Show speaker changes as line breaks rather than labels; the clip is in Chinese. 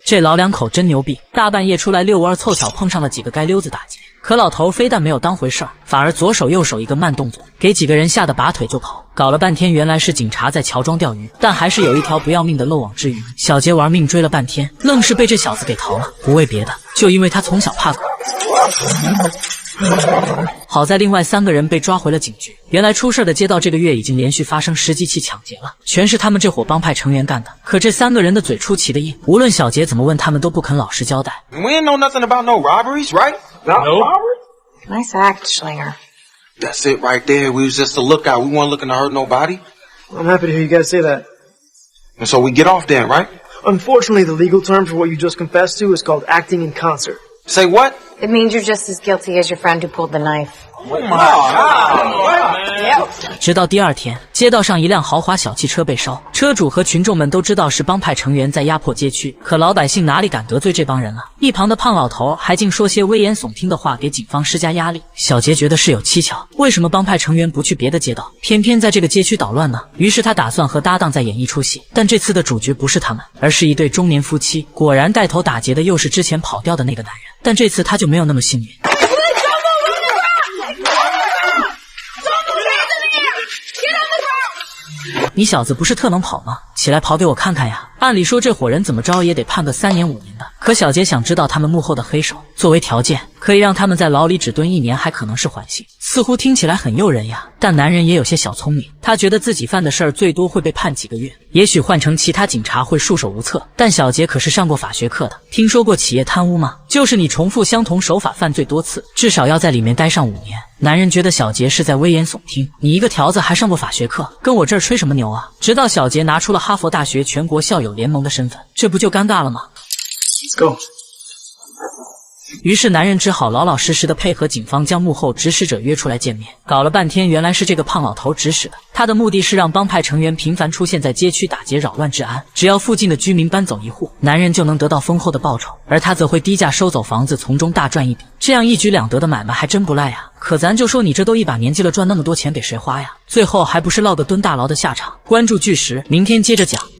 這老兩口真牛逼，大半夜出來遛彎，湊巧碰上了幾個街溜子打劫。可老頭非但沒有當回事儿，反而左手右手一個慢動作，給幾個人嚇得拔腿就跑。搞了半天，原来是警察在乔裝釣魚，但還是有一條不要命的漏网之魚。小杰玩命追了半天，愣是被這小子給逃了。不為別的，就因為他從小怕狗。好在另外3個人被抓回了警局。原來出事的街道这個月已經連續發生10幾起搶劫了，全是他們這夥幫派成員幹的。可這3個人的嘴出奇的硬，無論小杰怎麼問，他們都不肯老實交代。
We ain't know nothing about no robberies, right?
No.
Nice act, Schlinger.
That's it right there. We was just a lookout. We weren't looking to hurt nobody.
I'm happy to hear you guys say that.
And so we get off then, right?
Unfortunately, the legal term for what you just confessed to is called acting in concert.
Say what?
It means you're just as guilty as your friend who pulled the knife.
Oh my God.
直到第2天，街道上一輛豪華小汽車被燒，車主和群眾們都知道是幫派成員在壓迫街區，可老百姓哪裡敢得罪這幫人了？一旁的胖老頭還竟說些危言聳聽的話，給警方施加壓力。小杰覺得事有蹊蹺，為什麼幫派成員不去別的街道，偏偏在這個街區搗亂呢？於是他打算和搭檔再演一出戲，但這次的主角不是他們，而是一對中年夫妻。果然帶頭打劫的又是之前跑掉的那個男人，但這次他就沒有那麼幸運。你小子不是特能跑嗎？起來跑給我看看呀！按理說這夥人怎麼着也得判個3年5年的，可小杰想知道他們幕後的黑手，作為條件可以讓他們在牢裡只蹲1年，還可能是緩刑，似乎聽起來很誘人呀。但男人也有些小聰明，他覺得自己犯的事兒最多會被判幾個月，也許換成其他警察會束手無策。但小杰可是上過法學課的，聽說過企業貪污嗎？就是你重複相同手法犯罪多次，至少要在裡面待上5年。男人覺得小杰是在危言聳聽，你一個條子還上過法學課，跟我這兒吹什麼牛啊？直到小杰拿出了哈佛大學全國校友聯盟的身份，這不就尷尬了嗎？
Let's go.
於是男人只好老老實實的配合警方將幕後指使者約出來見面。搞了半天，原來是這個胖老頭指使的，他的目的是讓幫派成員頻繁出現在街區打劫擾亂治安，只要附近的居民搬走一戶，男人就能得到豐厚的報酬，而他則會低價收走房子，從中大賺一筆。這樣一舉兩得的買賣還真不賴呀。可咱就說你這都一把年紀了，賺那麼多錢給誰花呀？最後還不是落個蹲大牢的下場。關注巨石，明天接着講。